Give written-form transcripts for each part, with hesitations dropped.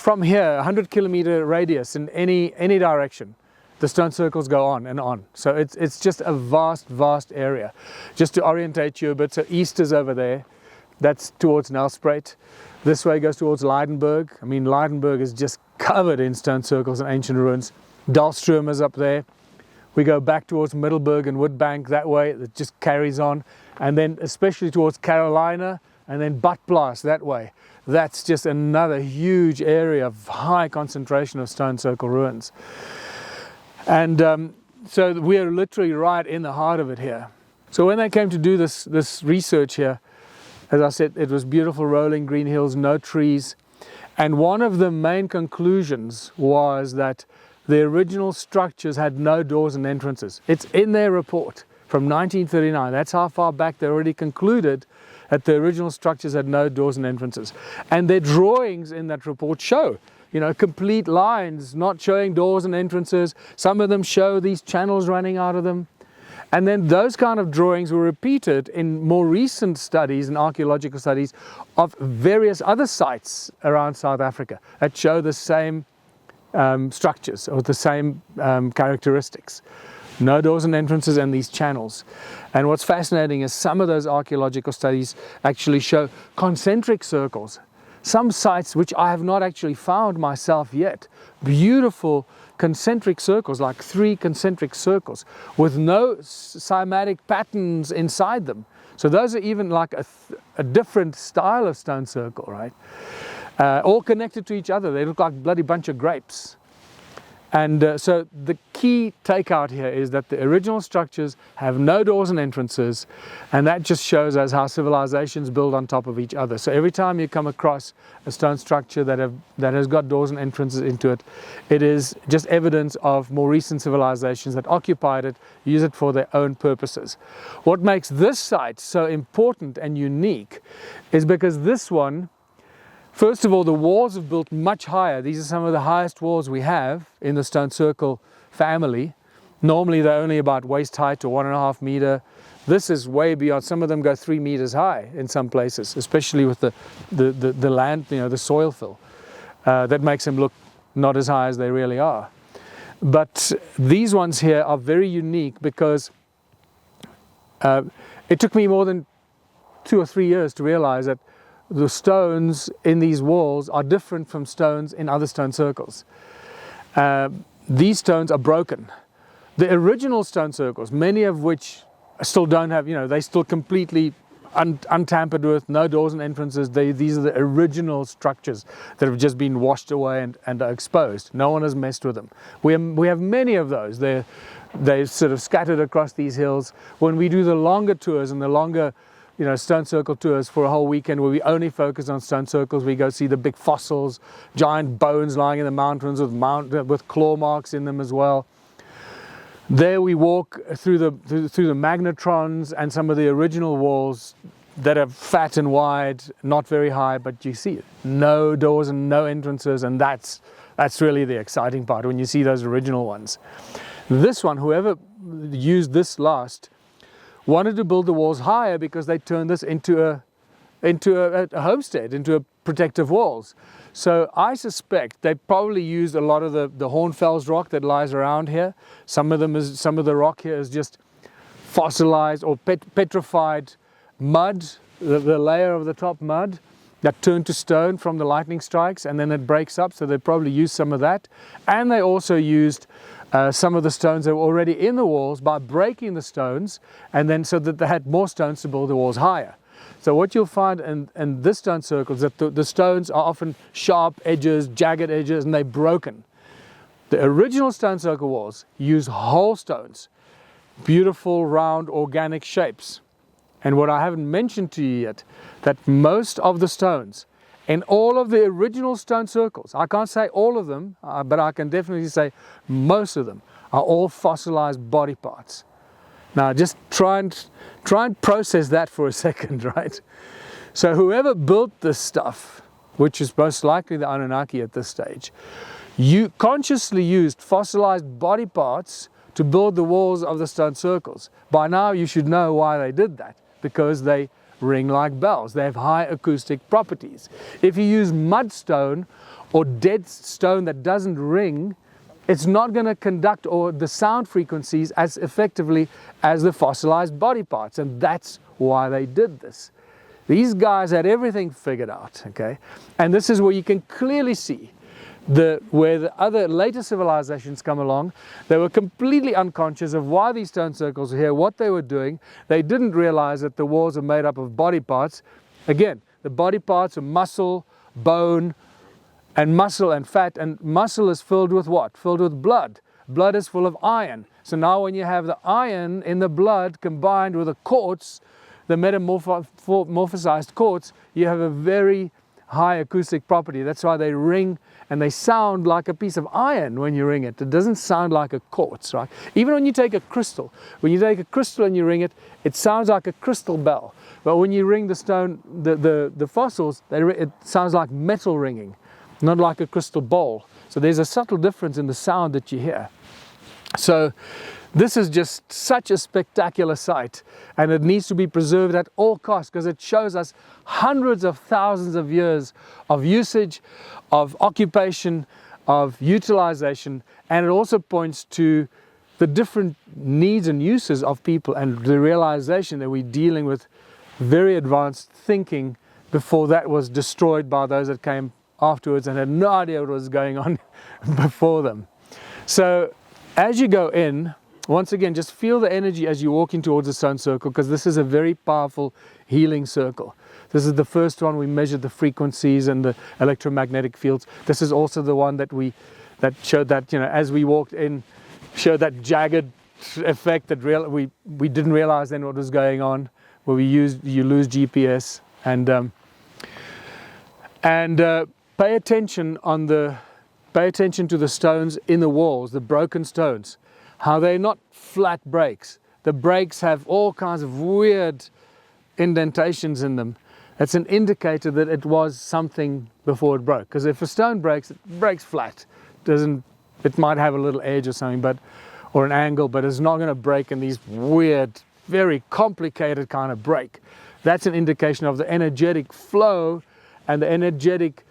from here, 100-kilometer radius in any direction, the stone circles go on and on. So it's just a vast area. Just to orientate you a bit, so east is over there. That's towards Nelspruit. This way goes towards Leidenburg. I mean, Leidenburg is just covered in stone circles and ancient ruins. Dahlstrom is up there. We go back towards Middelburg and Woodbank that way. It just carries on. And then especially towards Carolina and then Badplaats that way. That's just another huge area of high concentration of stone circle ruins. And so we're literally right in the heart of it here. So when they came to do this research here, as I said, it was beautiful rolling green hills, no trees. And one of the main conclusions was that the original structures had no doors and entrances. It's in their report from 1939. That's how far back they already concluded that the original structures had no doors and entrances. And their drawings in that report show, you know, complete lines, not showing doors and entrances. Some of them show these channels running out of them. And then those kind of drawings were repeated in more recent studies and archaeological studies of various other sites around South Africa that show the same structures or the same characteristics. No doors and entrances and these channels. And what's fascinating is some of those archaeological studies actually show concentric circles. Some sites which I have not actually found myself yet, beautiful concentric circles, like 3 concentric circles with no cymatic patterns inside them. So those are even like a different style of stone circle, right? All connected to each other. They look like a bloody bunch of grapes. And so the key takeout here is that the original structures have no doors and entrances, and that just shows us how civilizations build on top of each other. So every time you come across a stone structure that has got doors and entrances into it, it is just evidence of more recent civilizations that occupied it, use it for their own purposes. What makes this site so important and unique is because this one, first of all, the walls have built much higher. These are some of the highest walls we have in the stone circle family. Normally they're only about waist height or 1.5 meter. This is way beyond. Some of them go 3 meters high in some places, especially with the land, you know, the soil fill. That makes them look not as high as they really are. But these ones here are very unique because it took me more than 2 or 3 years to realize that the stones in these walls are different from stones in other stone circles. These stones are broken. The original stone circles, many of which still don't have, you know, they still completely untampered with, no doors and entrances. These are the original structures that have just been washed away and are exposed. No one has messed with them. We have many of those. They're sort of scattered across these hills. When we do the longer tours and the longer, you know, stone circle tours for a whole weekend where we only focus on stone circles, we go see the big fossils, giant bones lying in the mountains with claw marks in them as well. There we walk through the magnetrons and some of the original walls that are fat and wide, not very high, but you see it. No doors and no entrances, and that's really the exciting part when you see those original ones. This one, whoever used this last, wanted to build the walls higher because they turned this into a homestead, into a protective walls. So I suspect they probably used a lot of the Hornfels rock that lies around here. Some of the rock here is just fossilized or petrified mud, the layer of the top mud that turned to stone from the lightning strikes, and then it breaks up. So they probably used some of that, and they also used some of the stones that were already in the walls by breaking the stones, and then so that they had more stones to build the walls higher. So what you'll find in this stone circle is that the stones are often sharp edges, jagged edges, and they're broken. The original stone circle walls use whole stones, beautiful round organic shapes. And what I haven't mentioned to you yet, that most of the stones in all of the original stone circles, I can't say all of them, but I can definitely say most of them are all fossilized body parts. Now just try and process that for a second, right? So whoever built this stuff, which is most likely the Anunnaki at this stage, you consciously used fossilized body parts to build the walls of the stone circles. By now you should know why they did that, because they ring like bells. They have high acoustic properties. If you use mudstone or dead stone that doesn't ring, it's not going to conduct or the sound frequencies as effectively as the fossilized body parts, and that's why they did this. These guys had everything figured out, okay? And this is where you can clearly see where the other later civilizations come along. They were completely unconscious of why these stone circles were here, what they were doing. They didn't realize that the walls are made up of body parts. Again, the body parts are muscle, bone, and muscle and fat, and muscle is filled with what? Filled with blood. Blood is full of iron. So now when you have the iron in the blood combined with the quartz, the metamorphosized quartz, you have a very high acoustic property. That's why they ring and they sound like a piece of iron when you ring it. It doesn't sound like a quartz, right? Even when you take a crystal, when you take a crystal and you ring it, it sounds like a crystal bell. But when you ring the stone, the fossils, it sounds like metal ringing, not like a crystal bowl. So there's a subtle difference in the sound that you hear. So this is just such a spectacular sight, and it needs to be preserved at all costs because it shows us hundreds of thousands of years of usage, of occupation, of utilization, and it also points to the different needs and uses of people and the realization that we're dealing with very advanced thinking before that was destroyed by those that came afterwards and had no idea what was going on before them. So as you go in, once again, just feel the energy as you're walking towards the stone circle, because this is a very powerful healing circle. This is the first one we measured the frequencies and the electromagnetic fields. This is also the one that showed that, as we walked in, showed that jagged effect that we didn't realize then what was going on, where you lose GPS and pay attention to the stones in the walls, the broken stones. How they're not flat breaks. The breaks have all kinds of weird indentations in them. It's an indicator that it was something before it broke. Because if a stone breaks, it breaks flat. It might have a little edge or something, or an angle, but it's not going to break in these weird, very complicated kind of break. That's an indication of the energetic flow and the energetic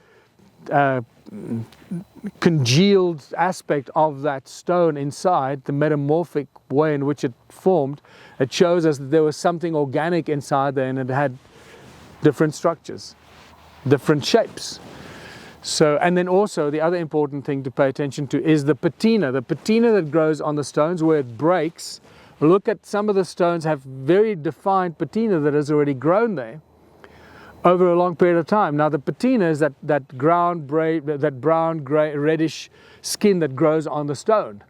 congealed aspect of that stone inside, the metamorphic way in which it formed. It shows us that there was something organic inside there, and it had different structures, different shapes. So, and then also the other important thing to pay attention to is the patina that grows on the stones where it breaks. Look at some of the stones have very defined patina that has already grown there over a long period of time. Now the patina is that brown gray reddish skin that grows on the stone.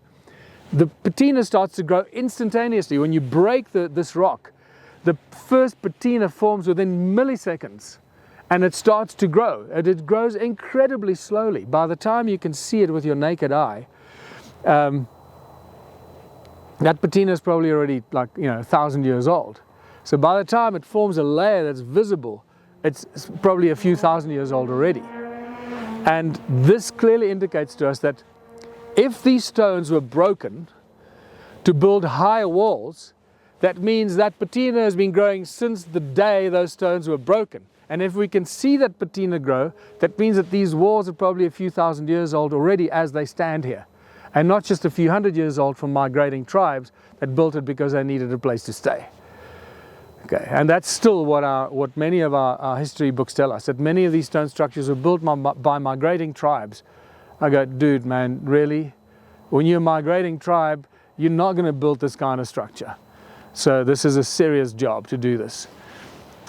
The patina starts to grow instantaneously. When you break this rock, the first patina forms within milliseconds, and it starts to grow. And it grows incredibly slowly. By the time you can see it with your naked eye, that patina is probably already 1,000 years old. So by the time it forms a layer that's visible, it's probably a few thousand years old already. And this clearly indicates to us that if these stones were broken to build higher walls, that means that patina has been growing since the day those stones were broken. And if we can see that patina grow, that means that these walls are probably a few thousand years old already as they stand here. And not just a few hundred years old from migrating tribes that built it because they needed a place to stay. Okay, and that's still what many of our history books tell us, that many of these stone structures were built by migrating tribes. I go, dude, man, really? When you're a migrating tribe, you're not going to build this kind of structure. So this is a serious job to do this.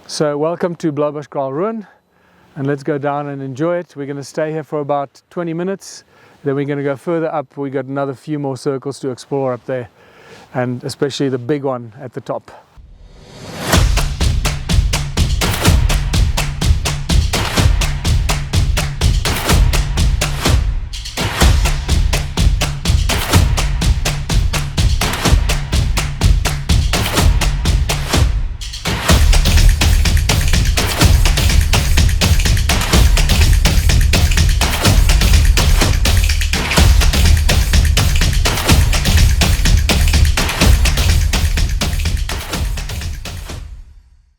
So welcome to Blaubushkral Ruin, and let's go down and enjoy it. We're going to stay here for about 20 minutes. Then we're going to go further up. We got another few more circles to explore up there, and especially the big one at the top.